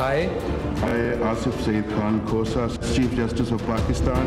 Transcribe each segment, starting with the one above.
I, Asif Saeed Khan Khosa, Chief Justice of Pakistan.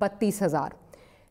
32,000।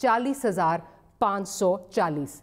40,540।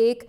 1,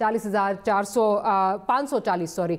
540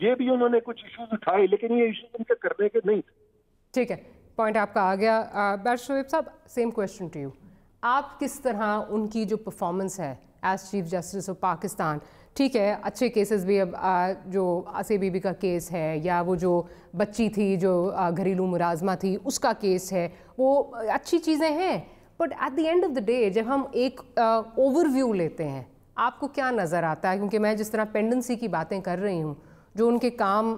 یہ بھی انہوں نے کچھ ایشوز اٹھائے لیکن یہ ایشوز ان کے کرنے کے نہیں تھے. ٹھیک ہے, پوائنٹ آپ کا آ گیا. بیرسٹر شعیب صاحب, سیم کویشچن ٹو یو. آپ کس طرح ان کی جو پرفارمنس ہے as chief justice of Pakistan, ٹھیک ہے اچھے کیسز بھی, اب جو آسیہ بی بی کا کیس ہے یا وہ جو بچی تھی جو گھریلو ملازمہ تھی اس کا کیس ہے, وہ اچھی چیزیں ہیں, but at the end of the day جب ہم ایک اوور ویو لیتے ہیں آپ کو کیا نظر آتا ہے؟ کیونکہ میں جس طرح پینڈنسی کی باتیں کر رہی ہوں, جو ان کے کام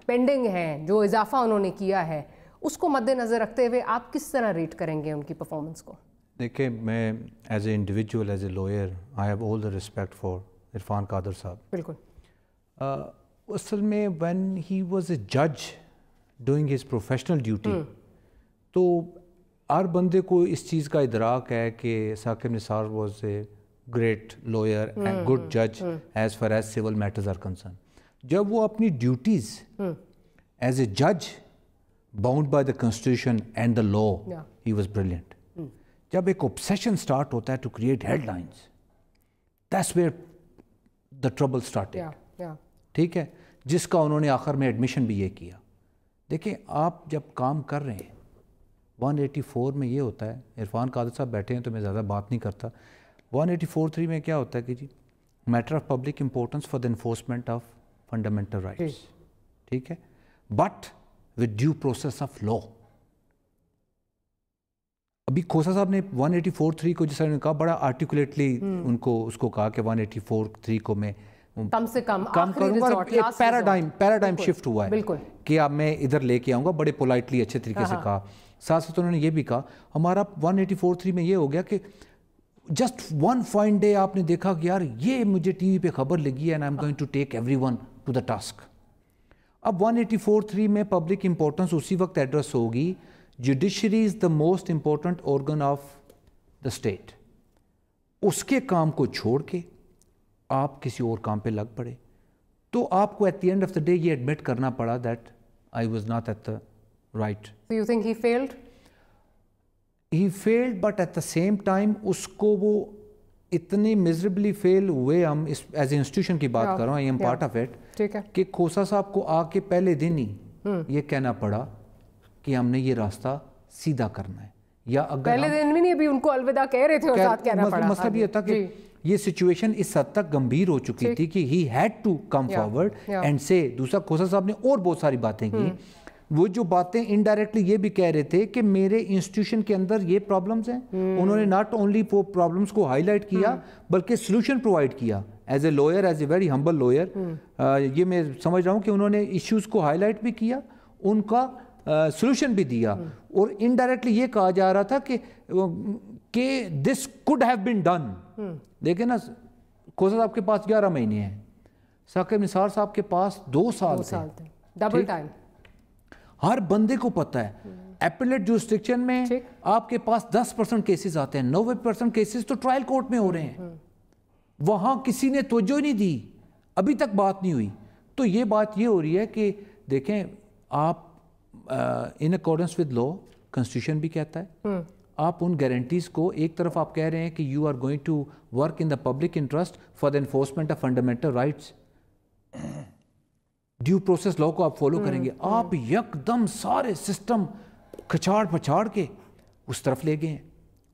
پینڈنگ ہیں, جو اضافہ انہوں نے کیا ہے, اس کو مد نظر رکھتے ہوئے آپ کس طرح ریٹ کریں گے ان کی پرفارمنس کو؟ دیکھیں, میں as a individual, as a lawyer, I have all the respect for Irfan Qadir sahab. بالکل. اصل میں وین ہی واز اے جج ڈوئنگ ہز پروفیشنل ڈیوٹی, تو ہر بندے کو اس چیز کا ادراک ہے کہ Saqib Nisar was a great lawyer and good جج as far as civil matters are concern. جب وہ اپنی ڈیوٹیز ایز اے جج bound by the constitution and the law, he was brilliant. جب ایک اوبسیشن سٹارٹ ہوتا ہے to create headlines, that's where the trouble starting. ٹھیک ہے, جس کا انہوں نے آخر میں ایڈمیشن بھی یہ کیا. دیکھیں, آپ جب کام کر رہے ہیں 184 میں یہ ہوتا ہے, عرفان قادر صاحب بیٹھے ہیں تو میں زیادہ بات نہیں کرتا. 184(3) میں کیا ہوتا ہے کہ جی matter of public importance for the enforcement of fundamental rights. ٹھیک ہے, but with due process of law. ابھی کھوسا صاحب نے 184(3) کو جس نے کہا بڑا آرٹیکولیٹلی ان کو اس کو کہا کہ 184(3) کو میں کم سے کم کروں گا. پیراڈائم شفٹ ہوا ہے کہ اب میں ادھر لے کے آؤں گا, بڑے پولائٹلی اچھے طریقے سے کہا. ساتھ ساتھ انہوں نے یہ بھی کہا ہمارا 184(3) میں یہ ہو گیا کہ جسٹ ون فائن ڈے آپ نے دیکھا کہ یار یہ مجھے ٹی وی پہ خبر لگی ہے, and I am going to take everyone to the task. اب 184(3) میں پبلک امپورٹنس اسی وقت ایڈریس ہوگی. Judiciary is the most important organ of the state. اس کے کام کو چھوڑ کے آپ کسی اور کام پہ لگ پڑے, تو آپ کو at the end of the day یہ ایڈمٹ کرنا پڑا that I was not at the right. So you think he failed? He failed, but at the same time اس کو وہ اتنے miserably fail ہوئے. ہم اس ایز اے انسٹیٹیوشن کی بات کر رہا ہوں, I am part of it, ٹھیک ہے, کہ کھوسا صاحب کو آ کے پہلے دن ہی یہ کہنا پڑا کہ ہم نے یہ راستہ سیدھا کرنا ہے. یا اگر پہلے دن بھی نہیں, ابھی ان کو الوداع کہہ رہے تھے اور ساتھ کہنا پڑا. مسئلہ یہ تھا کہ یہ سچویشن اس حد تک گمبھیر ہو چکی تھی کہ he had to come forward and say. دوسرا کھوسا صاحب نے اور بہت ساری باتیں کی. وہ جو باتیں انڈائریکٹلی یہ بھی کہہ رہے تھے کہ میرے انسٹیٹیوشن کے اندر یہ پرابلمز ہیں. انہوں نے ناٹ اونلی وہ پرابلمز کو ہائی لائٹ کیا بلکہ سلوشن پرووائڈ کیا. As a lower, as a very humble lower, یہ میں سمجھ رہا ہوں کہ انہوں نے ایشوز کو ہائی لائٹ بھی کیا, ان کا سلوشن بھی دیا, اور انڈائریکٹلی یہ کہا جا رہا تھا کہ دس کوڈ ہیو بین ڈن. دیکھیں نا, کھوسا صاحب کے پاس 11 مہینے ہیں, ثاقب نثار صاحب کے پاس 2 سال تھے, ڈبل ٹائم. ہر بندے کو پتہ ہے ایپلیٹ جورسڈکشن میں آپ کے پاس 10% کیسز آتے ہیں, 90% کیسز تو ٹرائل کورٹ میں ہو رہے ہیں. وہاں کسی نے توجہ نہیں دی, ابھی تک بات نہیں ہوئی. تو یہ بات یہ ہو رہی ہے کہ دیکھیں آپ in accordance with law, constitution بھی کہتا ہے, آپ ان گارنٹیز کو ایک طرف آپ کہہ رہے ہیں کہ you are going to work in the public interest for the enforcement of fundamental rights, due process law کو آپ فالو کریں گے. آپ یک دم سارے سسٹم کھچاڑ پچھاڑ کے اس طرف لے گئے ہیں,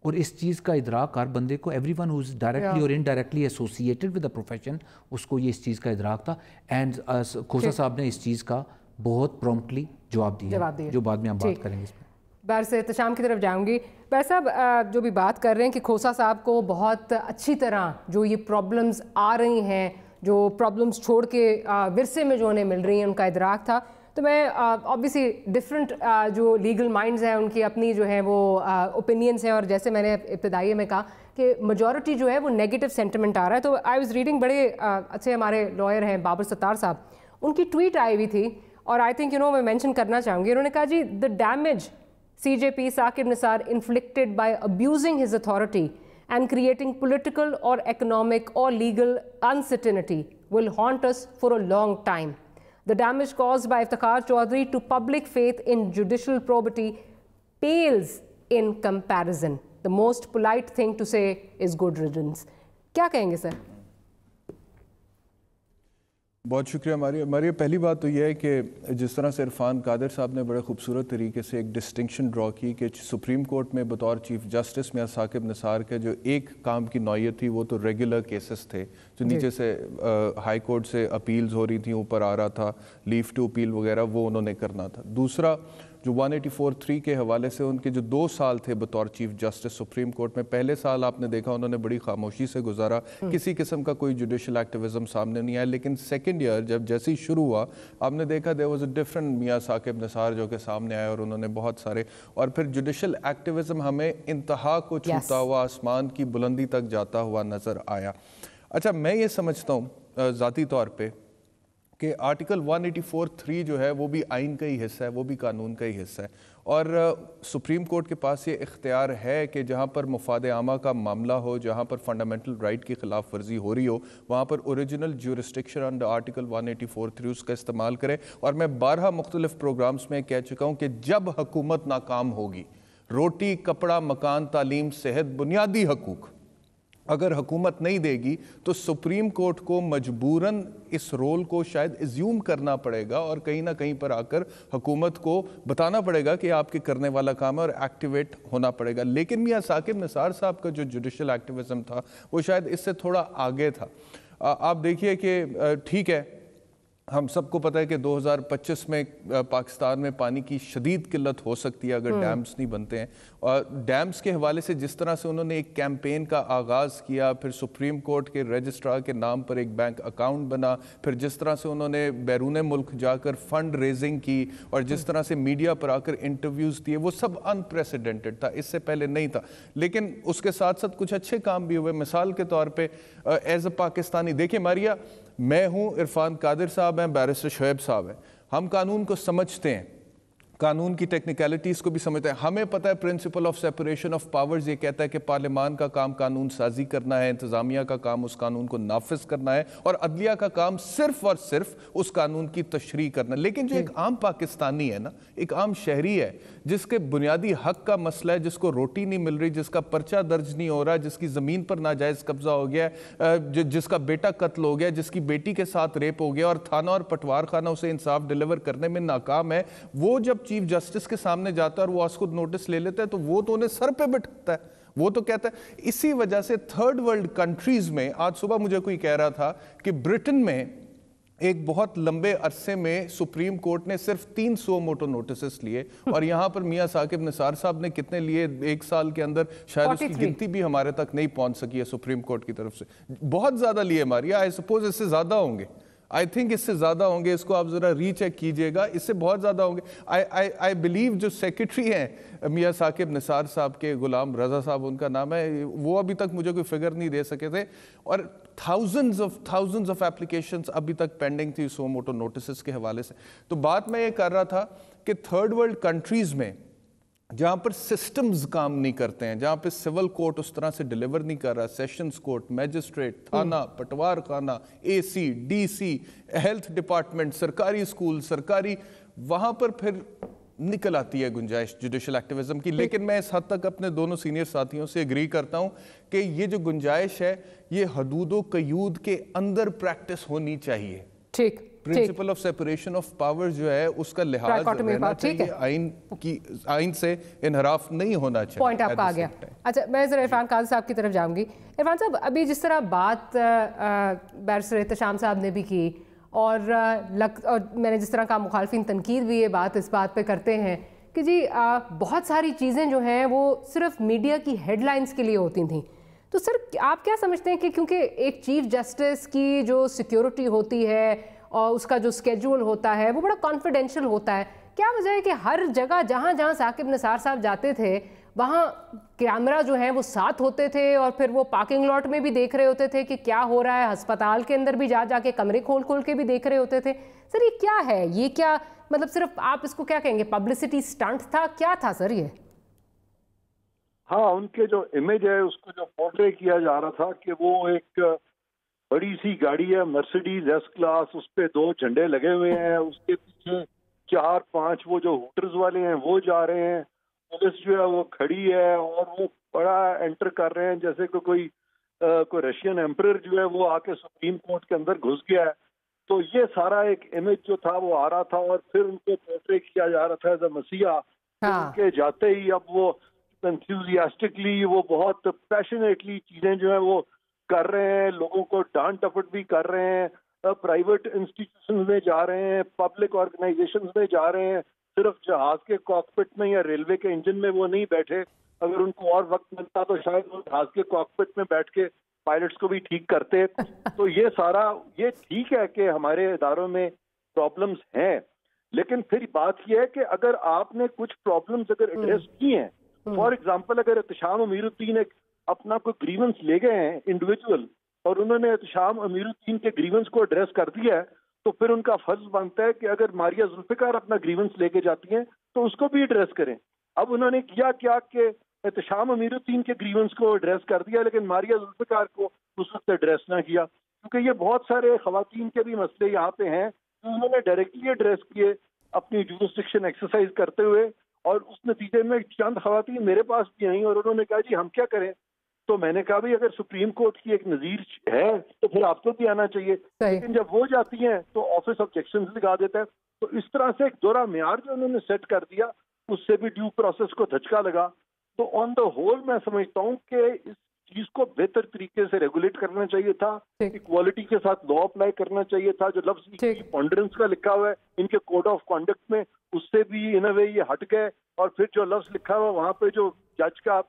اور اس چیز کا ادراک ہر بندے کو, everyone who's directly or indirectly associated with the profession, اس کو یہ اس چیز کا ادراک تھا. اینڈ کھوسا صاحب نے اس چیز کا بہت پرومپٹلی جواب دیا, جو بعد میں ہم بات کریں گے اس میں. بہر سے احتشام کی طرف جاؤں گی. بہر صاحب جو بھی بات کر رہے ہیں کہ کھوسا صاحب کو بہت اچھی طرح جو یہ پرابلمز آ رہی ہیں, جو پرابلمز چھوڑ کے ورثے میں جو انہیں مل رہی ہیں, ان کا ادراک تھا. تو میں آبویسلی ڈفرینٹ جو لیگل مائنڈز ہیں ان کی اپنی جو ہے وہ اوپینینس ہیں, اور جیسے میں نے ابتدائی میں کہا کہ میجورٹی جو ہے وہ نیگیٹو سینٹیمنٹ آ رہا ہے. تو آئی واز ریڈنگ, بڑے اچھے ہمارے لائر ہیں بابر ستار صاحب, ان کی ٹویٹ آئی ہوئی تھی, اور آئی تھنک میں مینشن کرنا چاہوں گی. انہوں نے کہا جی the damage CJP Saqib Nisar inflicted by abusing his authority and creating political or economic or legal uncertainty will haunt us for a long time. The damage caused by Iftikhar Chaudhry to public faith in judicial probity pales in comparison. The most polite thing to say is good riddance. کیا کہیں گے سر؟ بہت شکریہ ماریہ. پہلی بات تو یہ ہے کہ جس طرح سے عرفان قادر صاحب نے بڑے خوبصورت طریقے سے ایک ڈسٹنکشن ڈرا کی کہ سپریم کورٹ میں بطور چیف جسٹس میاں ثاقب نثار کا جو ایک کام کی نوعیت تھی وہ تو ریگولر کیسز تھے جو نیچے سے ہائی کورٹ سے اپیلز ہو رہی تھیں اوپر آ رہا تھا لیو ٹو اپیل وغیرہ وہ انہوں نے کرنا تھا. دوسرا جو 184(3) کے حوالے سے ان کے جو 2 سال تھے بطور چیف جسٹس سپریم کورٹ میں، پہلے سال آپ نے دیکھا انہوں نے بڑی خاموشی سے گزارا، کسی قسم کا کوئی جوڈیشل ایکٹیویزم سامنے نہیں آیا. لیکن سیکنڈ ایئر جب جیسے ہی شروع ہوا آپ نے دیکھا there was a different میاں ثاقب نثار جو کہ سامنے آئے اور انہوں نے بہت سارے، اور پھر جوڈیشل ایکٹیویزم ہمیں انتہا کو چھوتا ہوا آسمان کی بلندی تک جاتا ہوا نظر آیا. اچھا میں یہ سمجھتا ہوں ذاتی طور پہ کہ آرٹیکل 184(3) جو ہے وہ بھی آئین کا ہی حصہ ہے، وہ بھی قانون کا ہی حصہ ہے، اور سپریم کورٹ کے پاس یہ اختیار ہے کہ جہاں پر مفاد عامہ کا معاملہ ہو، جہاں پر فنڈامنٹل رائٹ کی خلاف ورزی ہو رہی ہو، وہاں پر اوریجنل جیورسڈکشن انڈر آرٹیکل 184(3) اس کا استعمال کرے. اور میں بارہا مختلف پروگرامز میں کہہ چکا ہوں کہ جب حکومت ناکام ہوگی، روٹی، کپڑا، مکان، تعلیم، صحت، بنیادی حقوق اگر حکومت نہیں دے گی تو سپریم کورٹ کو مجبوراً اس رول کو شاید ایزیوم کرنا پڑے گا اور کہیں نہ کہیں پر آ کر حکومت کو بتانا پڑے گا کہ آپ کے کرنے والا کام ہے اور ایکٹیویٹ ہونا پڑے گا. لیکن میاں ثاقب نثار صاحب کا جو جوڈیشل ایکٹیویزم تھا وہ شاید اس سے تھوڑا آگے تھا. آپ دیکھیے کہ ٹھیک ہے ہم سب کو پتہ ہے کہ 2025 میں پاکستان میں پانی کی شدید قلت ہو سکتی ہے اگر ڈیمز نہیں بنتے ہیں، اور ڈیمز کے حوالے سے جس طرح سے انہوں نے ایک کیمپین کا آغاز کیا، پھر سپریم کورٹ کے رجسٹرار کے نام پر ایک بینک اکاؤنٹ بنا، پھر جس طرح سے انہوں نے بیرون ملک جا کر فنڈ ریزنگ کی اور جس طرح سے میڈیا پر آ کر انٹرویوز دیے، وہ سب انپریسیڈنٹڈ تھا، اس سے پہلے نہیں تھا. لیکن اس کے ساتھ ساتھ کچھ اچھے کام بھی ہوئے. مثال کے طور پہ ایز اے پاکستانی دیکھیں ماریہ، میں ہوں، عرفان قادر صاحب ہیں، بیرسٹر شعیب صاحب ہیں، ہم قانون کو سمجھتے ہیں، قانون کی ٹیکنیکلٹیز کو بھی سمجھتے ہیں. ہمیں پتہ ہے principle of separation of powers یہ کہتا ہے کہ پارلیمان کا کام قانون سازی کرنا ہے، انتظامیہ کا کام اس قانون کو نافذ کرنا ہے، اور عدلیہ کا کام صرف اور صرف اس قانون کی تشریح کرنا ہے. لیکن جو ایک عام پاکستانی ہے نا، ایک عام شہری ہے جس کے بنیادی حق کا مسئلہ ہے، جس کو روٹی نہیں مل رہی، جس کا پرچہ درج نہیں ہو رہا، جس کی زمین پر ناجائز قبضہ ہو گیا ہے، جس کا بیٹا قتل ہو گیا، جس کی بیٹی کے ساتھ ریپ ہو گیا اور تھانہ اور پٹوار خانہ اسے انصاف ڈیلیور کرنے میں ناکام ہے، وہ جب چیف جسٹس کے سامنے جاتا ہے اور وہ اس خود نوٹس لے لیتا ہے تو وہ تو انہیں سر پہ بٹھتا ہے، وہ تو کہتا ہے. اسی وجہ سے تھرڈ ورلڈ کنٹریز میں، آج صبح مجھے کوئی کہہ رہا تھا کہ برٹن میں ایک بہت لمبے عرصے میں سپریم کورٹ نے صرف 300 موٹو نوٹسز لیے، اور یہاں پر میاں ثاقب نثار صاحب نے کتنے لیے ایک سال کے اندر، شاید اس کی گنتی بھی ہمارے تک نہیں پہنچ سکی ہے سپریم کورٹ کی طرف سے. بہت زیادہ لیے ماریا، آئی سپوز اس سے زیادہ ہوں گے، آئی تھنک اس سے زیادہ ہوں گے، اس کو آپ ذرا ری چیک کیجئے گا، اس سے بہت زیادہ ہوں گے. آئی بلیو جو سیکرٹری ہیں میاں ثاقب نثار صاحب کے، غلام رضا صاحب ان کا نام ہے، وہ ابھی تک مجھے کوئی فگر نہیں دے سکے تھے، اور تھاؤزنز آف اپلیکیشنز ابھی تک پینڈنگ تھی سو موٹو نوٹسز کے حوالے سے. تو بات میں یہ کر رہا تھا کہ تھرڈ ورلڈ کنٹریز میں جہاں پر سسٹمز کام نہیں کرتے ہیں، جہاں پہ سول کورٹ اس طرح سے ڈیلیور نہیں کر رہا، سیشنز کورٹ، میجسٹریٹ، تھانہ، پٹوار خانہ، اے سی، ڈی سی، ہیلتھ ڈپارٹمنٹ، سرکاری اسکول، سرکاری، وہاں پر پھر نکل آتی ہے گنجائش جوڈیشل ایکٹیویزم کی. لیکن میں اس حد تک اپنے دونوں سینئر ساتھیوں سے اگری کرتا ہوں کہ یہ جو گنجائش ہے یہ حدود و قیود کے اندر پریکٹس ہونی چاہیے. ٹھیک، principle of separation of power جو ہے اس کا لحاظ رہنا چاہیے، آئین سے انحراف نہیں ہونا چاہیے. پوائنٹ آپ کا آ گیا. اچھا میں ذرا عرفان قادر صاحب کی طرف جاؤں گی. عرفان صاحب ابھی جس طرح بات بیرسٹر احتشام صاحب نے بھی کی، اور میں نے جس طرح کہا مخالفین تنقید بھی یہ بات اس بات پہ کرتے ہیں کہ جی بہت ساری چیزیں جو ہیں وہ صرف میڈیا کی ہیڈ لائنز کے لیے ہوتی تھیں. تو سر آپ کیا سمجھتے ہیں کہ کیونکہ ایک چیف جسٹس کی جو سیکیورٹی ہوتی ہے اور اس کا جو اسکیجول ہوتا ہے وہ بڑا کانفیڈینشیل ہوتا ہے، کیا وجہ ہے کہ ہر جگہ جہاں ثاقب نثار صاحب جاتے تھے وہاں کیمرہ جو ہیں وہ ساتھ ہوتے تھے، اور پھر وہ پارکنگ لاٹ میں بھی دیکھ رہے ہوتے تھے کہ کیا ہو رہا ہے، ہسپتال کے اندر بھی جا کے کمرے کھول کے بھی دیکھ رہے ہوتے تھے؟ سر یہ کیا ہے، یہ کیا مطلب صرف آپ اس کو کیا کہیں گے پبلسٹی سٹنٹ تھا، کیا تھا سر یہ؟ ہاں، ان کے جو امیج ہے اس کو جو پورٹری کیا جا رہا تھا کہ وہ ایک بڑی سی گاڑی ہے مرسیڈیز ایس کلاس، اس پہ 2 جھنڈے لگے ہوئے ہیں، اس کے پیچھے 4-5 وہ جو ہوٹرز والے ہیں وہ جا رہے ہیں، پولیس جو ہے وہ کھڑی ہے اور وہ بڑا انٹر کر رہے ہیں جیسے کہ کوئی رشین ایمپرر جو ہے وہ آ کے سپریم کورٹ کے اندر گھس گیا ہے. تو یہ سارا ایک امیج جو تھا وہ آ رہا تھا اور پھر ان کو پورٹری کیا جا رہا تھا ایز اے مسیحا. ان کے جاتے ہی اب وہ انتھوزیاسٹکلی وہ بہت پیشنیٹلی چیزیں جو ہیں وہ کر رہے ہیں, لوگوں کو ڈانٹ ڈپٹ بھی کر رہے ہیں, پرائیویٹ انسٹیٹیوشنز میں جا رہے ہیں, پبلک آرگنائزیشنز میں جا رہے ہیں, صرف جہاز کے کاکپٹ میں یا ریلوے کے انجن میں وہ نہیں بیٹھے. اگر ان کو اور وقت ملتا تو شاید وہ جہاز کے کاکپٹ میں بیٹھ کے پائلٹس کو بھی ٹھیک کرتے. تو یہ سارا یہ ٹھیک ہے کہ ہمارے اداروں میں پرابلمز ہیں, لیکن پھر بات یہ ہے کہ اگر آپ نے کچھ پرابلمز اگر ایڈریس کی ہیں, فار ایگزامپل اگر احتشام امیر الدین ایک اپنا کوئی گریونس لے گئے ہیں انڈیویجول اور انہوں نے احتشام امیر الدین کے گریونس کو ایڈریس کر دیا ہے, تو پھر ان کا فرض بنتا ہے کہ اگر ماریہ ذوالفقار اپنا گریونس لے کے جاتی ہیں تو اس کو بھی ایڈریس کریں. اب انہوں نے کیا کہ احتشام امیر الدین کے گریونس کو ایڈریس کر دیا لیکن ماریہ ذوالفقار کو اس وقت ایڈریس نہ کیا, کیونکہ یہ بہت سارے خواتین کے بھی مسئلے یہاں پہ ہیں جو انہوں نے ڈائریکٹلی ایڈریس کیے اپنی جورسڈکشن ایکسرسائز کرتے ہوئے, اور اس نتیجے میں چند خواتین میرے پاس بھی آئیں اور انہوں نے کہا جی ہم کیا کریں. تو میں نے کہا بھائی اگر سپریم کورٹ کی ایک نظیر ہے تو پھر آپ کو بھی آنا چاہیے, لیکن جب وہ جاتی ہیں تو آفس آبجیکشنز لگا دیتا ہے. تو اس طرح سے ایک دورہ معیار جو انہوں نے سیٹ کر دیا اس سے بھی ڈیو پروسیس کو دھچکا لگا. تو آن دا ہول میں سمجھتا ہوں کہ اس چیز کو بہتر طریقے سے ریگولیٹ کرنا چاہیے تھا, ایکوالٹی کے ساتھ لا اپلائی کرنا چاہیے تھا. جو لفظ پونڈرنس کا لکھا ہوا ہے ان کے کوڈ آف کانڈکٹ میں اس سے بھی ان اے وے یہ ہٹ گئے, اور پھر جو لفظ لکھا ہوا وہاں پہ جو جج کا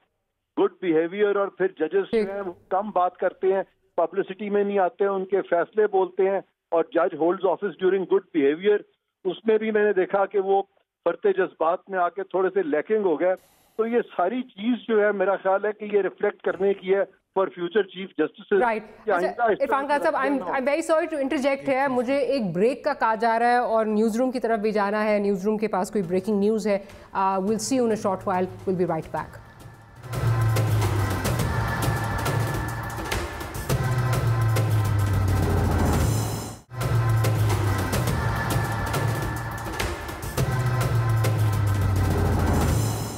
گڈ بیہیویئر, اور پھر ججز جو ہیں وہ کم بات کرتے ہیں, پبلسٹی میں نہیں آتے ہیں, ان کے فیصلے بولتے ہیں, اور جج holds office during good behaviour, اس میں بھی میں نے دیکھا کہ وہ فرتے جذبات میں آ کے تھوڑے سے لیکنگ ہو گئے. تو یہ ساری چیز جو ہے میرا خیال ہے کہ یہ ریفلیکٹ کرنے کی ہے for future chief justice. Irfan Khan sahab, I am very sorry to interject ہے, مجھے ایک بریک کا کہا جا رہا ہے اور نیوز روم کی طرف بھی جانا ہے. نیوز روم کے پاس کوئی بریکنگ نیوز ہے. We'll see you in a short while, we'll be right back.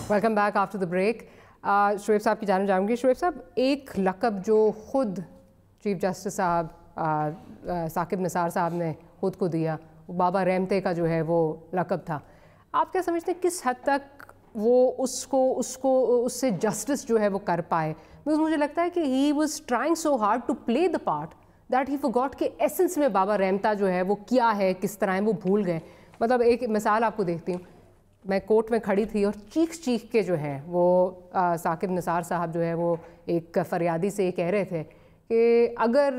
Welcome back after the break. Shoaib صاحب کی جانب جاؤں گی. شعیب صاحب, ایک لقب جو خود چیف جسٹس صاحب ثاقب نثار صاحب نے خود کو دیا, بابا رحمتے کا جو ہے وہ لقب تھا. آپ کیا سمجھتے ہیں کس حد تک وہ اس سے جسٹس جو ہے وہ کر پائے؟ مجھے لگتا ہے کہ he was trying so hard to play the part that he forgot کہ ایسنس میں بابا رحمتا جو ہے وہ کیا ہے, کس طرح ہے, وہ بھول گئے. مطلب ایک مثال آپ کو دیکھتی ہوں, میں کورٹ میں کھڑی تھی اور چیخ کے جو ہیں وہ ثاقب نثار صاحب جو ہے وہ ایک فریادی سے یہ کہہ رہے تھے کہ اگر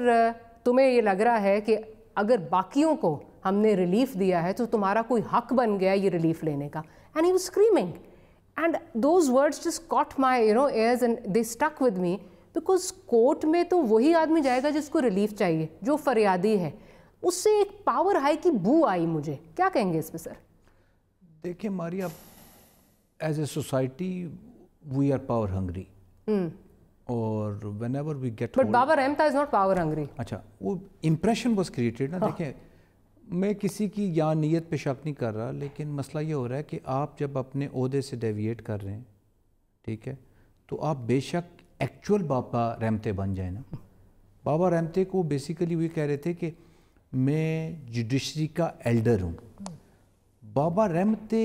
تمہیں یہ لگ رہا ہے کہ اگر باقیوں کو ہم نے ریلیف دیا ہے تو تمہارا کوئی حق بن گیا یہ ریلیف لینے کا. And he was screaming and those words just cut my ears and they stick with me, because court میں تو وہی آدمی جائے گا جس کو ریلیف چاہیے, جو فریادی ہے. اس سے ایک پاور ہائی کی بو آئی مجھے. کیا کہیں گے اس پہ سر؟ دیکھیں Maria, as a society we are power hungry, اور whenever we get, but Baba Rahmata is not power hungry. اچھا, وہ امپریشن واز کریٹڈ نا. دیکھیں میں کسی کی یہاں نیت پہ شک نہیں کر رہا, لیکن مسئلہ یہ ہو رہا ہے کہ آپ جب اپنے عہدے سے ڈیویٹ کر رہے ہیں, ٹھیک ہے, تو آپ بے شک ایکچوئل بابا رحمتے بن جائیں نا. بابا رحمتے کو بیسیکلی وہ کہہ رہے تھے کہ میں جوڈیشری کا ایلڈر ہوں. بابا رحمتے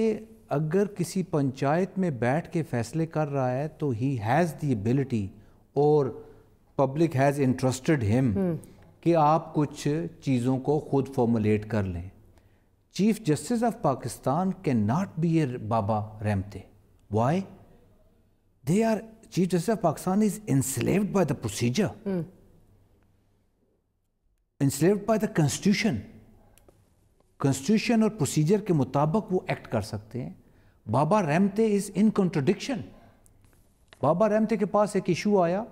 اگر کسی پنچایت میں بیٹھ کے فیصلے کر رہا ہے تو ہی ہیز دی ایبلٹی, اور پبلک ہیز انٹرسٹڈ ہم کہ آپ کچھ چیزوں کو خود فارمولیٹ کر لیں. Chief justice of Pakistan can not be a Baba Rahmate. Why? They are, chief justice of Pakistan is enslaved by the procedure, enslaved by the constitution. Constitution اور پروسیجر کے مطابق وہ ایکٹ کر سکتے ہیں. بابا رحمتے از ان کنٹرڈکشن. بابا رحمتے کے پاس ایک ایشو آیا,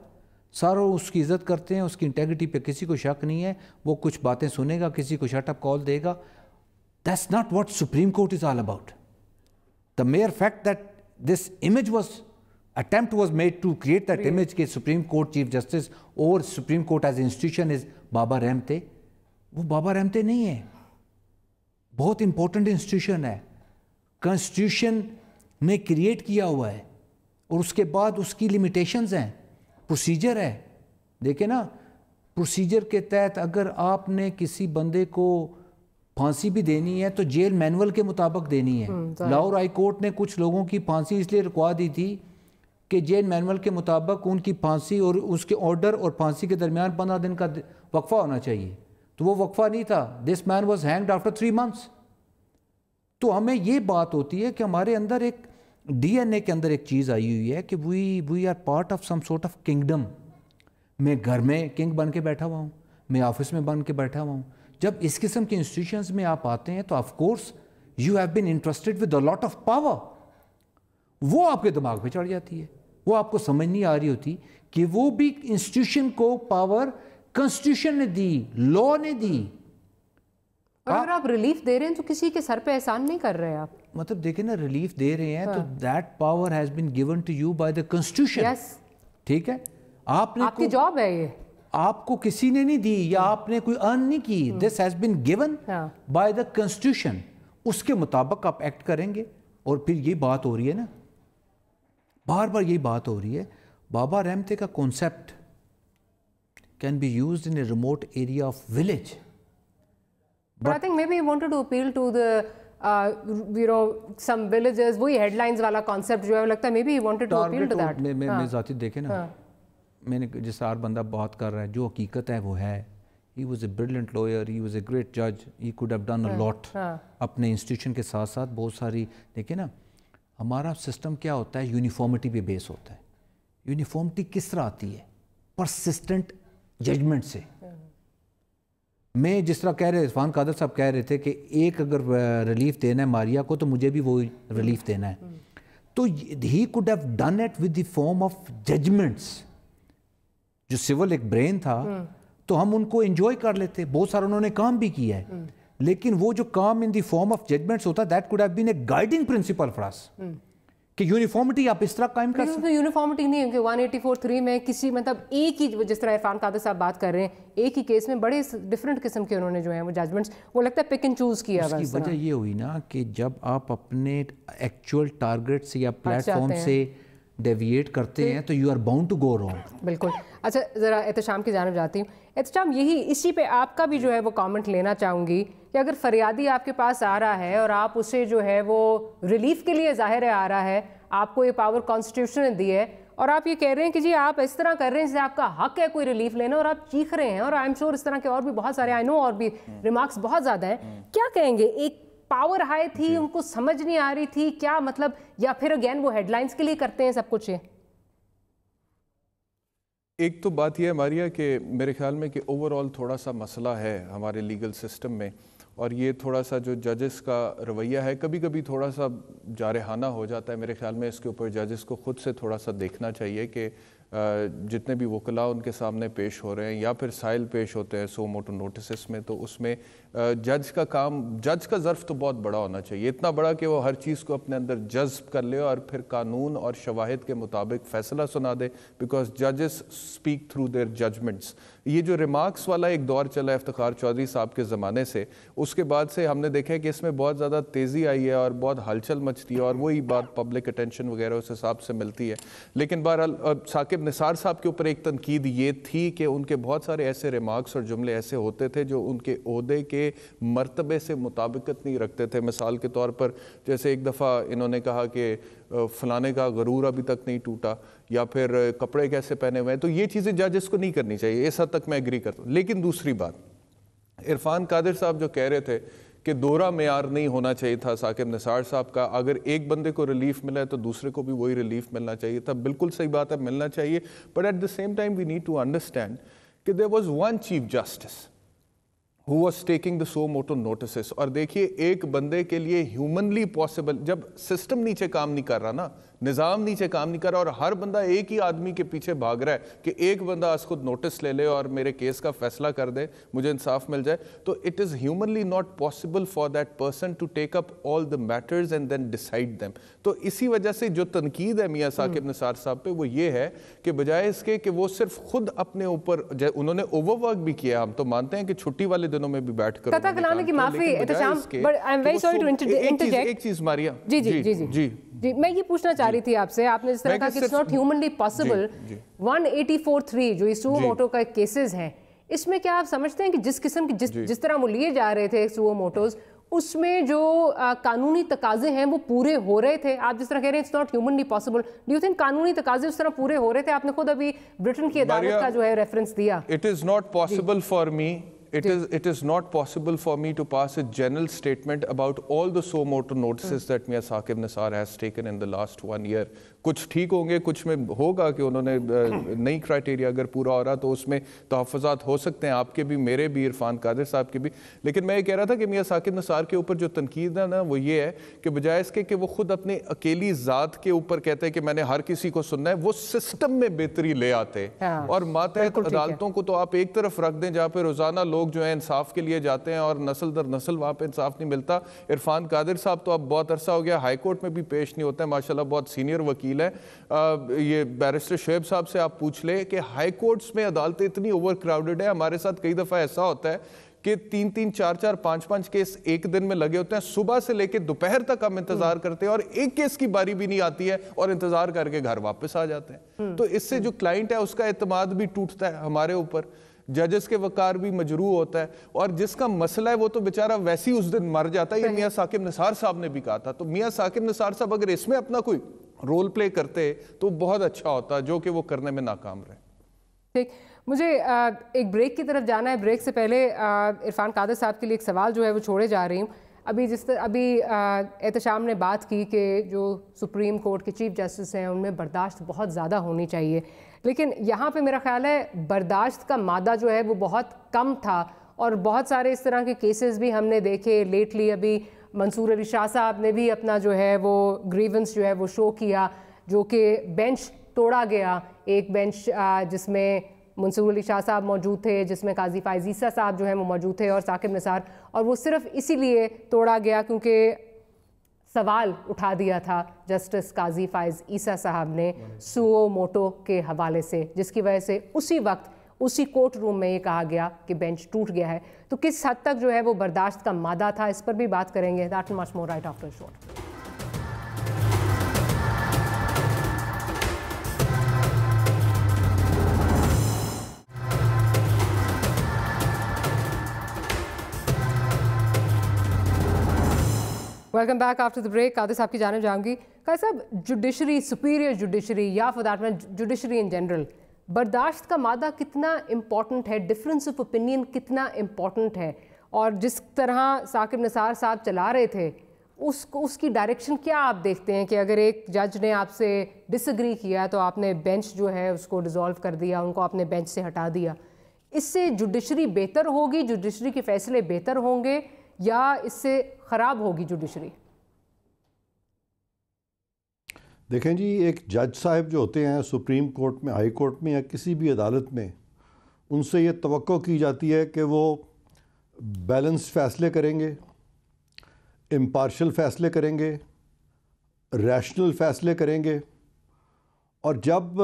سارے اس کی عزت کرتے ہیں, اس کی انٹیگریٹی پہ کسی کو شک نہیں ہے, وہ کچھ باتیں سنے گا, کسی کو شٹ اپ کال دے گا. That's not what supreme court is all about. The mere fact that this image was attempt was made to create that image کہ سپریم کورٹ چیف جسٹس اور supreme court as institution is Baba Rehmatay. وہ بابا رحمتے نہیں ہے, بہت important institution ہے, constitution نے create کیا ہوا ہے, اور اس کے بعد اس کی لمیٹیشنز ہیں, پروسیجر ہے. دیکھیں نا, پروسیجر کے تحت اگر آپ نے کسی بندے کو پھانسی بھی دینی ہے تو جیل مینول کے مطابق دینی ہے. لاہور ہائی کورٹ نے کچھ لوگوں کی پھانسی اس لیے رکوا دی تھی کہ جیل مینول کے مطابق ان کی پھانسی اور اس کے آرڈر اور پھانسی کے درمیان 15 دن کا وقفہ ہونا چاہیے, تو وہ وقفہ نہیں تھا. دس مین واز ہینگڈ آفٹر 3 months. تو ہمیں یہ بات ہوتی ہے کہ ہمارے اندر ایک ڈی این اے کے اندر ایک چیز آئی ہوئی ہے کہ we are part of some sort of kingdom. میں گھر میں کنگ بن کے بیٹھا ہوا ہوں, میں آفس میں بن کے بیٹھا ہوا ہوں. جب اس قسم کے انسٹیٹیوشنز میں آپ آتے ہیں تو of course you have been interested with a lot of power. وہ آپ کے دماغ پہ چڑھ جاتی ہے, وہ آپ کو سمجھ نہیں آ رہی ہوتی کہ وہ بھی انسٹیٹیوشن کو پاور کنسٹیٹیوشن نے دی, لا نے دی. اور اگر آپ ریلیف دے رہے ہیں تو کسی کے سر پہ احسان نہیں کر رہے آپ. مطلب دیکھیں نا, ریلیف دے رہے ہیں تو that power has been given to you by the constitution. ٹھیک ہے, آپ کی جاب ہے یہ, آپ کو کسی نے نہیں دی یا آپ نے کوئی ارن نہیں کی. This has been given by the constitution. اس کے مطابق آپ ایکٹ کریں گے. اور پھر یہ بات ہو رہی ہے نا, بار بار یہی بات ہو رہی ہے, بابا رحمتے کا concept can be used in a remote area of village. But I think maybe he wanted to appeal to the some villages. وہی ہیڈ لائنز والا کانسیپٹ جو ہے لگتا ہے maybe he wanted to appeal to that. میں ذاتی دیکھیں نا, میں نے جس ہر بندہ بات کر رہا ہے جو حقیقت ہے وہ ہے. He was a brilliant lawyer, he was a great judge, he could have done a lot. اپنے انسٹیٹیوشن کے ساتھ ساتھ بہت ساری, دیکھیں نا ہمارا سسٹم کیا ہوتا ہے, یونیفارمٹی پہ بیس ہوتا ہے. یونیفارمٹی کس طرح آتی ہے, پرسسٹنٹ ججمنٹ سے. میں جس طرح کہہ رہے عرفان قادر صاحب کہہ رہے تھے کہ ایک اگر ریلیف دینا ہے ماریا کو تو مجھے بھی وہی ریلیف دینا ہے, تو he could have done it with the form of judgments. جو سول ایک برین تھا تو ہم ان کو انجوائے کر لیتے, بہت سارا انہوں نے کام بھی کیا ہے, لیکن وہ جو کام in the form of judgments ہوتا ہے that could have been a guiding principle for us, کہ یونیفارمٹی آپ اس طرح قائم کر سکتے ہیں. یونیفارمٹی نہیں ہے کہ 184(3) میں کسی مطلب ایک ہی, جس طرح عرفان قادر صاحب بات کر رہے ہیں, ایک ہی کیس میں بڑے ڈفرینٹ قسم کے انہوں نے جو ہیں وہ ججمنٹس, وہ لگتا ہے پک اینڈ چوز کیا. اس کی وجہ یہ ہوئی نا کہ جب آپ اپنے ایکچوئل ٹارگٹ سے یا پلیٹ فارم سے ڈیویٹ کرتے ہیں تو you are bound to go wrong. بالکل. اچھا ذرا احتشام کی جانب جاتی ہوں. احتشام, یہی اسی پہ آپ کا بھی جو ہے وہ کامنٹ لینا چاہوں گی کہ اگر فریادی آپ کے پاس آ رہا ہے اور آپ اسے جو ہے وہ ریلیف کے لیے ظاہر ہے آ رہا ہے, آپ کو یہ پاور کانسٹیٹیوشن نے دی ہے, اور آپ یہ کہہ رہے ہیں کہ جی آپ اس طرح کر رہے ہیں جیسے آپ کا حق ہے کوئی ریلیف لینا, اور آپ چیخ رہے ہیں, اور آئی ایم شیور اس طرح کے اور بھی بہت سارے, آئی نو اور بھی ریمارکس بہت زیادہ ہیں, کیا کہیں گے؟ ایک پاور ہائی تھی, ان کو سمجھ نہیں آ رہی تھی کیا مطلب, یا پھر اگین وہ ہیڈ لائنز کے لیے کرتے ہیں سب کچھ؟ ایک تو بات یہ ہے ماریا کہ میرے خیال میں کہ اوور آل تھوڑا سا مسئلہ ہے ہمارے لیگل سسٹم میں, اور یہ تھوڑا سا جو ججز کا رویہ ہے کبھی کبھی تھوڑا سا جارحانہ ہو جاتا ہے. میرے خیال میں اس کے اوپر ججز کو خود سے تھوڑا سا دیکھنا چاہیے کہ جتنے بھی وکلاء ان کے سامنے پیش ہو رہے ہیں یا پھر سائل پیش ہوتے ہیں سو موٹو نوٹسز میں, تو اس میں جج کا کام, جج کا ظرف تو بہت بڑا ہونا چاہیے, اتنا بڑا کہ وہ ہر چیز کو اپنے اندر جذب کر لے اور پھر قانون اور شواہد کے مطابق فیصلہ سنا دے, بیکاز ججز اسپیک تھرو دیئر ججمنٹس. یہ جو ریمارکس والا ایک دور چلا ہے افتخار چودھری صاحب کے زمانے سے, اس کے بعد سے ہم نے دیکھا ہے کہ اس میں بہت زیادہ تیزی آئی ہے اور بہت ہلچل مچتی ہے, اور وہی بات پبلک اٹینشن وغیرہ اس حساب سے ملتی ہے. لیکن بہرحال ثاقب نثار صاحب کے اوپر ایک تنقید یہ تھی کہ ان کے بہت سارے ایسے ریمارکس اور جملے ایسے ہوتے تھے جو ان کے عہدے کے مرتبے سے مطابقت نہیں رکھتے تھے. مثال کے طور پر جیسے ایک دفعہ انہوں نے کہا کہ فلانے کا غرور ابھی تک نہیں ٹوٹا, یا پھر کپڑے کیسے پہنے ہوئے ہیں, تو یہ چیزیں ججز کو نہیں کرنی چاہیے, اس حد تک میں ایگری کرتا ہوں. لیکن دوسری بات, عرفان قادر صاحب جو کہہ رہے تھے کہ دوہرا معیار نہیں ہونا چاہیے تھا ثاقب نثار صاحب کا, اگر ایک بندے کو ریلیف ملا ہے تو دوسرے کو بھی وہی ریلیف ملنا چاہیے تھا. بالکل صحیح بات ہے, ملنا چاہیے, but at the same time we need to understand کہ there was one chief justice who was taking the so moto notices. اور دیکھیے ایک بندے کے لیے ہیومنلی پاسبل, جب سسٹم نیچے کام نہیں کر رہا نا, نظام نیچے کام نہیں کر رہا, اور ہر بندہ ایک ہی آدمی کے پیچھے بھاگ رہا ہے کہ ایک بندہ از خود نوٹس لے لے اور میرے کیس کا فیصلہ کر دے, مجھے انصاف مل جائے, تو it is humanly not possible for that person to take up all the matters and then decide them. تو اسی وجہ سے جو تنقید ہے میاں ثاقب نثار صاحب پہ وہ یہ ہے کہ بجائے اس کے کہ وہ صرف خود اپنے اوپر, انہوں نے اوور ورک بھی کیا, ہم تو مانتے ہیں کہ چھٹی والے دنوں میں بھی بیٹھ کر ایک چیز ماریا, جی میں یہ پوچھنا چاہ رہی تھی آپ سے, آپ نے جس طرح کہا کہ it's not humanly possible, 184(3) جو سو موٹو کا کیسز ہیں, اس میں کیا آپ سمجھتے ہیں کہ جس قسم کی جس طرح وہ لیے جا رہے تھے سوو موٹوز، اس میں جو قانونی تقاضے ہیں وہ پورے ہو رہے تھے؟ آپ جس طرح کہہ رہے ہیں it's not humanly possible, do you think قانونی تقاضے اس طرح پورے ہو رہے تھے؟ آپ نے خود ابھی برٹن کی عدالت کا جو ہے ریفرنس دیا. It is not possible for me It is not possible for me to pass a general statement about all the suo motu notices that Mia Saqib Nisar has taken in the last 1 year. کچھ ٹھیک ہوں گے, کچھ میں ہوگا کہ انہوں نے نئی کرائٹیریا اگر پورا ہو رہا تو اس میں تحفظات ہو سکتے ہیں, آپ کے بھی, میرے بھی, عرفان قادر صاحب کے بھی. لیکن میں یہ کہہ رہا تھا کہ میاں ثاقب نثار کے اوپر جو تنقید ہے نا وہ یہ ہے کہ بجائے اس کے کہ وہ خود اپنے اکیلی ذات کے اوپر کہتے ہیں کہ میں نے ہر کسی کو سننا ہے, وہ سسٹم میں بہتری لے آتے اور ماتحت عدالتوں کو تو آپ ایک طرف رکھ دیں جہاں پہ روزانہ لوگ جو ہیں انصاف کے لیے جاتے ہیں اور نسل در نسل وہاں پہ انصاف نہیں ملتا. عرفان قادر صاحب تو اب بہت عرصہ ہو گیا ہائی کورٹ میں بھی پیش نہیں ہوتے ہیں, ماشاءاللہ بہت سینئر وکیل ہیں. یہ بیرسٹر شعیب صاحب سے آپ پوچھ لیں کہ ہائی کورٹس میں عدالتیں اتنی اوور کراؤڈڈ ہیں. ہمارے ساتھ کئی دفعہ ایسا ہوتا ہے کہ 3-3, 4-4, 5-5 کیس ایک دن میں لگے ہوتے ہیں, صبح سے لے کے دوپہر تک ہم انتظار کرتے ہیں اور ایک کیس کی باری بھی نہیں آتی ہے اور انتظار کر کے گھر واپس آ جاتے ہیں. تو اس سے جو کلائنٹ ہے اس کا اعتماد بھی ٹوٹتا ہے ہمارے اوپر, ججز کے وقار بھی مجروح ہوتا ہے, اور جس کا مسئلہ ہے وہ تو بیچارہ ویسی اس دن مر جاتا ہے. یہ میاں ثاقب نثار صاحب نے بھی کہا تھا. تو میاں ثاقب نثار صاحب اگر اس میں اپنا کوئی رول پلے کرتے تو بہت اچھا ہوتا, جو کہ وہ کرنے میں ناکام رہے. ٹھیک, مجھے ایک بریک کی طرف جانا ہے. بریک سے پہلے عرفان قادر صاحب کے لیے ایک سوال جو ہے وہ چھوڑے جا رہی ہوں. ابھی احتشام نے بات کی کہ جو سپریم کورٹ کے چیف جسٹس ہیں ان میں برداشت بہت زیادہ ہونی چاہیے, لیکن یہاں پہ میرا خیال ہے برداشت کا مادہ جو ہے وہ بہت کم تھا, اور بہت سارے اس طرح کے کیسز بھی ہم نے دیکھے لیٹلی. ابھی منصور علی شاہ صاحب نے بھی اپنا جو ہے وہ گریونس جو ہے وہ شو کیا, جو کہ بینچ توڑا گیا. ایک بینچ جس میں منصور علی شاہ صاحب موجود تھے, جس میں قاضی فائز عیسیٰ صاحب جو ہیں وہ موجود تھے, اور ثاقب نثار, اور وہ صرف اسی لیے توڑا گیا کیونکہ سوال اٹھا دیا تھا جسٹس قاضی فائز عیسیٰ صاحب نے سوو موٹو کے حوالے سے, جس کی وجہ سے اسی وقت اسی کورٹ روم میں یہ کہا گیا کہ بینچ ٹوٹ گیا ہے. تو کس حد تک جو ہے وہ برداشت کا مادہ تھا, اس پر بھی بات کریں گے. That and much more right after short. Welcome back after the break. Qadir sahab کی جانب جاؤں گی. Qadir sahab, judiciary, superior judiciary یا for that matter judiciary in general, برداشت کا مادہ کتنا امپورٹنٹ ہے, ڈفرینس آف اوپینین کتنا امپورٹنٹ ہے, اور جس طرح ثاقب نثار صاحب چلا رہے تھے اس کی ڈائریکشن کیا آپ دیکھتے ہیں کہ اگر ایک جج نے آپ سے ڈس ایگری کیا تو آپ نے بینچ جو ہے اس کو ڈیزالو کر دیا, ان کو آپ نے بینچ سے ہٹا دیا, اس سے جوڈیشری بہتر ہوگی, جوڈیشری کے فیصلے بہتر ہوں گے, یا اس سے خراب ہوگی جوڈیشری؟ دیکھیں جی, ایک جج صاحب جو ہوتے ہیں سپریم کورٹ میں, ہائی کورٹ میں, یا کسی بھی عدالت میں, ان سے یہ توقع کی جاتی ہے کہ وہ بیلنس فیصلے کریں گے, امپارشل فیصلے کریں گے, ریشنل فیصلے کریں گے. اور جب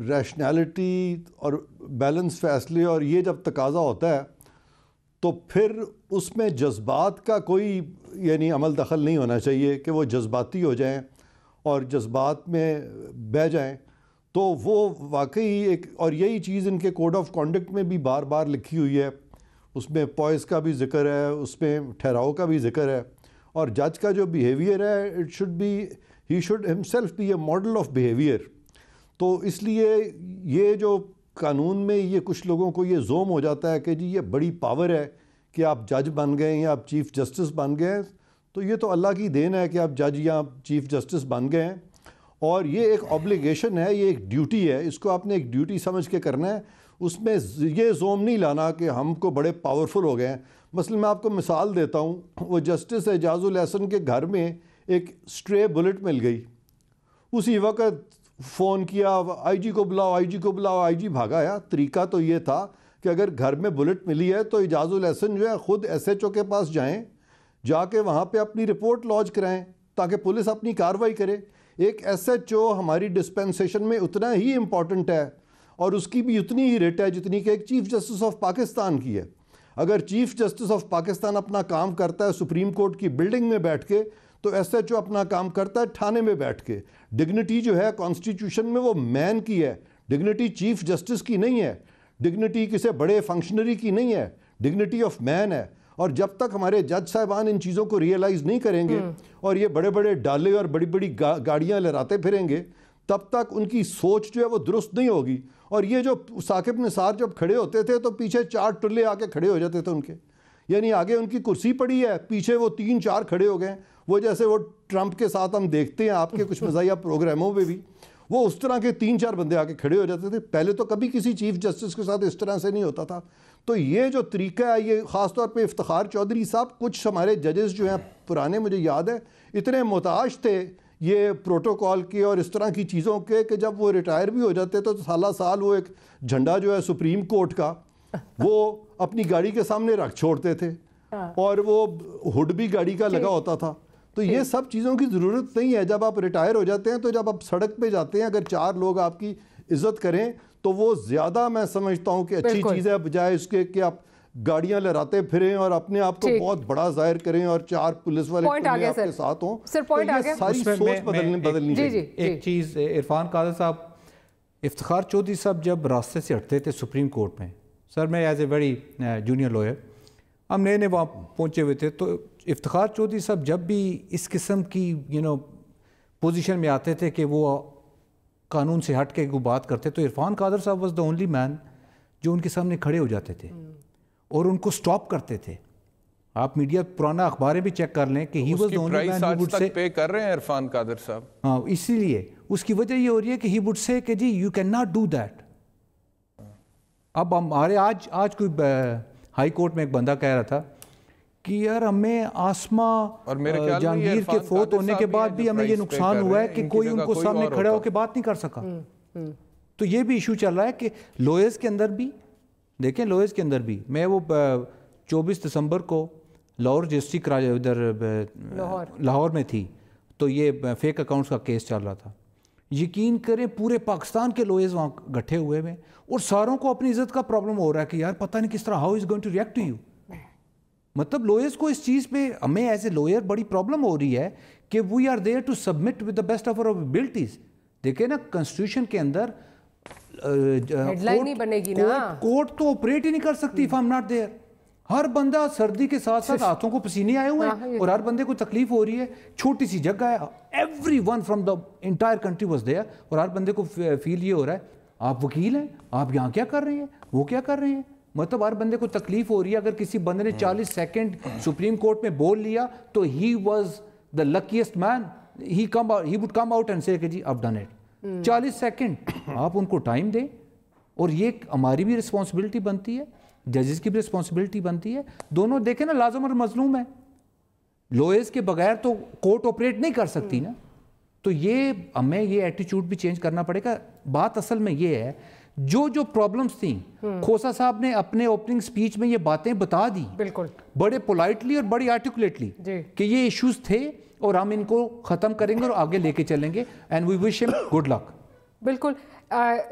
ریشنالٹی اور بیلنس فیصلے اور یہ جب تقاضا ہوتا ہے تو پھر اس میں جذبات کا کوئی یعنی عمل دخل نہیں ہونا چاہیے کہ وہ جذباتی ہو جائیں اور جذبات میں بہہ جائیں. تو وہ واقعی ایک, اور یہی چیز ان کے کوڈ آف کانڈکٹ میں بھی بار بار لکھی ہوئی ہے, اس میں پوائز کا بھی ذکر ہے, اس میں ٹھہراؤ کا بھی ذکر ہے, اور جج کا جو بیہیویئر ہے it should be, he should himself be a model of behaviour. تو اس لیے یہ جو قانون میں یہ کچھ لوگوں کو یہ زوم ہو جاتا ہے کہ جی یہ بڑی پاور ہے کہ آپ جج بن گئے یا آپ چیف جسٹس بن گئے, تو یہ تو اللہ کی دین ہے کہ آپ جج یا چیف جسٹس بن گئے ہیں, اور یہ ایک اوبلیگیشن ہے, یہ ایک ڈیوٹی ہے, اس کو آپ نے ایک ڈیوٹی سمجھ کے کرنا ہے. اس میں یہ زوم نہیں لانا کہ ہم کو بڑے پاورفل ہو گئے ہیں. مثلا میں آپ کو مثال دیتا ہوں, وہ جسٹس اعجاز الاحسن کے گھر میں ایک اسٹرے بلٹ مل گئی, اسی وقت فون کیا, آئی جی کو بلاؤ, آئی جی کو بلاؤ, آئی جی بھاگا آیا. طریقہ تو یہ تھا کہ اگر گھر میں بلٹ ملی ہے تو اعجاز الاحسن جو ہے خود ایس ایچ او کے پاس جائیں, جا کے وہاں پہ اپنی رپورٹ لانچ کرائیں تاکہ پولیس اپنی کارروائی کرے. ایک ایس ایچ او ہماری ڈسپینسیشن میں اتنا ہی امپورٹنٹ ہے, اور اس کی بھی اتنی ہی ریٹ ہے جتنی کہ ایک چیف جسٹس آف پاکستان کی ہے. اگر چیف جسٹس آف پاکستان اپنا کام کرتا ہے سپریم کورٹ کی بلڈنگ میں بیٹھ کے, تو ایس ایچ او اپنا کام کرتا ہے تھانے میں بیٹھ کے. ڈگنیٹی جو ہے کانسٹیٹیوشن میں وہ مین کی ہے, ڈگنیٹی چیف جسٹس کی نہیں ہے. ڈگنیٹی کسی بڑے فنکشنری کی نہیں ہے، ڈگنیٹی آف مین ہے. اور جب تک ہمارے جج صاحبان ان چیزوں کو ریئلائز نہیں کریں گے اور یہ بڑے بڑے ڈالے اور بڑی بڑی گاڑیاں لہراتے پھریں گے، تب تک ان کی سوچ جو ہے وہ درست نہیں ہوگی. اور یہ جو ثاقب نثار جب کھڑے ہوتے تھے تو پیچھے 4 ٹلے آ کے کھڑے ہو جاتے تھے ان کے، یعنی آگے ان کی کرسی پڑی ہے، پیچھے وہ 3-4 کھڑے ہو گئے. وہ جیسے وہ ٹرمپ کے ساتھ ہم دیکھتے ہیں آپ کے کچھ مزاحیہ پروگراموں میں بھی، وہ اس طرح کے 3-4 بندے آ کے کھڑے ہو جاتے تھے. پہلے تو کبھی کسی چیف جسٹس کے ساتھ اس طرح سے نہیں ہوتا تھا. تو یہ جو طریقہ ہے، یہ خاص طور پہ افتخار چودھری صاحب، کچھ ہمارے ججز جو ہیں پرانے، مجھے یاد ہے اتنے محتاج تھے یہ پروٹوکول کے اور اس طرح کی چیزوں کے کہ جب وہ ریٹائر بھی ہو جاتے تو سالہ سال وہ ایک جھنڈا جو ہے سپریم کورٹ کا وہ اپنی گاڑی کے سامنے رکھ چھوڑتے تھے اور وہ ہڈ بھی گاڑی کا لگا ہوتا تھا. تو یہ سب چیزوں کی ضرورت نہیں ہے. جب آپ ریٹائر ہو جاتے ہیں تو جب آپ سڑک پہ جاتے ہیں، اگر 4 لوگ آپ کی عزت کریں تو وہ زیادہ میں سمجھتا ہوں کہ اچھی چیز ہے، بجائے اس کے کہ آپ گاڑیاں لہراتے پھریں اور اپنے آپ کو بہت بڑا ظاہر کریں اور 4 پولیس والے آپ کے ساتھ ہوں. تو یہ ساری سوچ بدلنی چاہیے. ایک چیز عرفان قادر صاحب، افتخار چودھری صاحب جب راستے سے ہٹتے تھے سپریم کورٹ میں، سر میں as a very junior lower, ہم نئے نئے وہاں پہنچے ہوئے تھے، تو افتخار چودھری صاحب جب بھی اس قسم کی پوزیشن میں آتے تھے کہ وہ قانون سے ہٹ کے کوئی بات کرتے، تو عرفان قادر صاحب واز دا اونلی مین جو ان کے سامنے کھڑے ہو جاتے تھے اور ان کو سٹاپ کرتے تھے. آپ میڈیا پرانا اخباریں بھی چیک کر لیں کہ he was the only man who would say pay کر رہے ہیں عرفان قادر صاحب. ہاں، اسی لیے اس کی وجہ یہ ہو رہی ہے کہ ہی would say کہ جی you can not do that. اب ہمارے آج کوئی ہائی کورٹ میں ایک بندہ کہہ رہا تھا کہ یار ہمیں آسما جہانگیر کے فوت ہونے کے بعد بھی ہمیں یہ نقصان ہوا ہے کہ کوئی ان کو سامنے کھڑا ہو کے بات نہیں کر سکا. تو یہ بھی ایشو چل رہا ہے کہ لوئرز کے اندر بھی دیکھیں، لوئرز کے اندر بھی میں وہ 24 دسمبر کو لاہور ڈسٹرکٹ ادھر لاہور میں تھی، تو یہ فیک اکاؤنٹس کا کیس چل رہا تھا. یقین کریں پورے پاکستان کے لوئرز وہاں گٹھے ہوئے ہیں اور ساروں کو اپنی عزت کا پرابلم ہو رہا ہے کہ یار پتہ نہیں کس طرح how is going to react to you. مطلب لوئرز کو اس چیز پہ ہمیں ایز اے لوئر بڑی پرابلم ہو رہی ہے کہ we are there to submit with the best of our abilities. دیکھیں نا کنسٹیٹیوشن کے اندر کورٹ تو آپریٹ ہی نہیں کر سکتی if I'm not there. ہر بندہ سردی کے ساتھ ساتھ ہاتھوں کو پسینے آئے ہوئے ہیں اور ہر بندے کو تکلیف ہو رہی ہے. چھوٹی سی جگہ ہے، every one from the entire country was there, اور ہر بندے کو فیل یہ ہو رہا ہے آپ وکیل ہیں، آپ یہاں کیا کر رہے ہیں، وہ کیا کر رہے ہیں. مطلب ہر بندے کو تکلیف ہو رہی ہے. اگر کسی بندے نے 40 سیکنڈ سپریم کورٹ میں بول لیا تو he was the luckiest man. He would come out and say کہ جی I've done it. 40 سیکنڈ آپ ان کو ٹائم دیں. اور یہ ہماری بھی رسپانسبلٹی بنتی ہے، ججز کی بھی رسپانسبلٹی بنتی ہے. دونوں دیکھیں نا، لازم اور مظلوم ہے. لوئرز کے بغیر تو کورٹ آپریٹ نہیں کر سکتی نا. تو یہ ہمیں یہ ایٹیچیوڈ بھی چینج کرنا پڑے گا. بات اصل میں یہ ہے جو پرابلمز تھیں، کھوسا صاحب نے اپنے اوپننگ سپیچ میں یہ باتیں بتا دی بالکل بڑے پولائٹلی اور بڑی آرٹیکولیٹلی کہ یہ ایشوز تھے اور ہم ان کو ختم کریں گے اور آگے لے کے چلیں گے. اینڈ وی وش ہم گڈ لک. بالکل.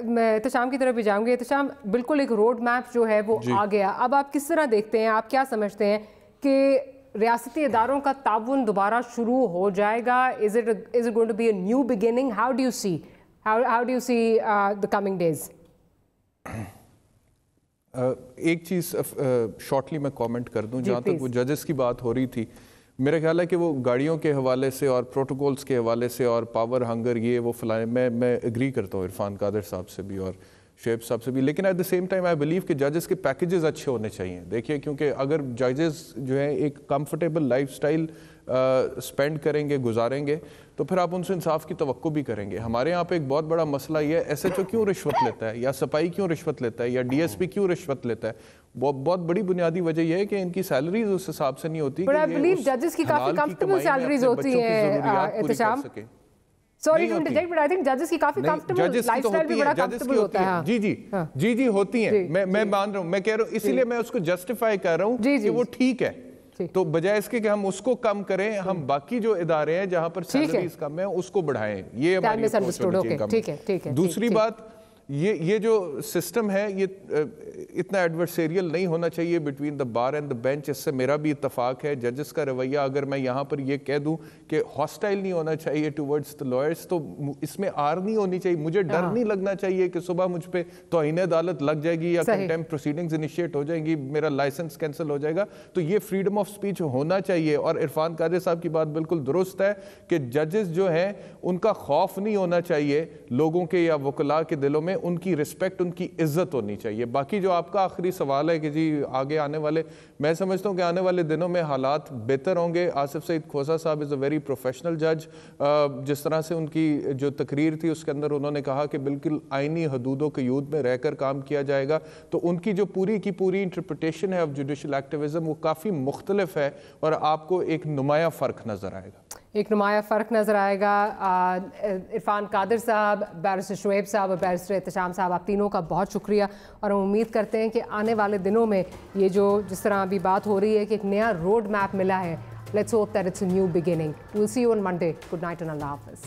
میں احتشام کی طرف بھی جاؤں گی. احتشام، بالکل ایک روڈ میپ جو ہے وہ آ گیا. اب آپ کس طرح دیکھتے ہیں، آپ کیا سمجھتے ہیں کہ ریاستی اداروں کا تعاون دوبارہ شروع ہو جائے گا؟ Is it going to be a new beginning? How do you see the coming days؟ ایک چیز شارٹلی میں کامنٹ کر دوں. جہاں تک وہ ججز کی بات ہو رہی تھی، میرا خیال ہے کہ وہ گاڑیوں کے حوالے سے اور پروٹوکولز کے حوالے سے اور پاور ہنگر یہ وہ فلائیں، میں اگری کرتا ہوں عرفان قادر صاحب سے بھی اور شعیب صاحب سے بھی. لیکن at the same time I believe کہ ججز کے پیکیجز اچھے ہونے چاہیے. دیکھیے کیونکہ اگر ججز جو ہیں ایک کمفرٹیبل لائف سٹائل سپینڈ کریں گے، گزاریں گے، تو پھر آپ ان سے انصاف کی توقع بھی کریں گے. ہمارے یہاں پہ ایک بہت بڑا مسئلہ یہ ہے، ایس ایچ او کیوں رشوت لیتا ہے، یا سپاہی کیوں رشوت لیتا ہے، یا ڈی ایس پی کیوں رشوت لیتا ہے. بہت بڑی بنیادی وجہ یہ ہے کہ ان کی سیلریز اس حساب سے نہیں ہوتی. بٹ آئی بلیو ججز کی کافی کمفرٹیبل سیلریز ہوتی ہیں. Ehtesham, sorry to interject, but I think ججز کی کافی کمفرٹیبل لائف سٹائل بھی بڑا کمفرٹیبل ہوتا ہے. جی ہوتی ہیں. میں مان رہا ہوں، میں کہہ رہا ہوں، اسی لیے میں اس کو جسٹیفائی کر رہا ہوں کہ وہ ٹھیک ہے. تو بجائے اس کے کہ ہم اس کو کم کریں، ہم باقی جو ادارے ہیں جہاں پر سیلریز کم ہیں اس کو بڑھائیں. یہ ہماری اپروچ ہونی چاہیے. دوسری بات، یہ جو سسٹم ہے یہ اتنا ایڈورسیریل نہیں ہونا چاہیے between the bar and the bench. اس سے میرا بھی اتفاق ہے. ججز کا رویہ اگر میں یہاں پر یہ کہہ دوں کہ ہاسٹائل نہیں ہونا چاہیے ٹورڈز دا لائرز, تو اس میں آر نہیں ہونی چاہیے. مجھے ڈر نہیں لگنا چاہیے کہ صبح مجھ پہ توہین عدالت لگ جائے گی یا کنٹیمپٹ پروسیڈنگز انیشیٹ ہو جائیں گی, میرا لائسنس کینسل ہو جائے گا. تو یہ فریڈم آف سپیچ ہونا چاہیے. اور عرفان قادر صاحب کی بات بالکل درست ہے کہ ججز جو ہیں ان کا خوف نہیں ہونا چاہیے لوگوں کے یا وکلاء کے دلوں میں, ان کی رسپیکٹ, ان کی عزت ہونی چاہیے. باقی جو آپ کا آخری سوال ہے کہ جی آگے آنے والے, میں سمجھتا ہوں کہ آنے والے دنوں میں حالات بہتر ہوں گے. آصف سعید کھوسا صاحب از اے ویری پروفیشنل جج. جس طرح سے ان کی جو تقریر تھی اس کے اندر انہوں نے کہا کہ بالکل آئینی حدود و قیود میں رہ کر کام کیا جائے گا, تو ان کی جو پوری کی پوری انٹرپریٹیشن ہے آف جوڈیشل ایکٹیویزم وہ کافی مختلف ہے اور آپ کو ایک نمایاں فرق نظر آئے گا. ایک نمایاں فرق نظر آئے گا. عرفان قادر صاحب, بیرسٹر شعیب صاحب اور بیرسٹر احتشام صاحب, آپ تینوں کا بہت شکریہ. اور ہم امید کرتے ہیں کہ آنے والے دنوں میں یہ جو جس طرح ابھی بات ہو رہی ہے کہ ایک نیا روڈ میپ ملا ہے, let's hope that it's a new beginning. Well see you on Monday. Good night and اللہ حافظ.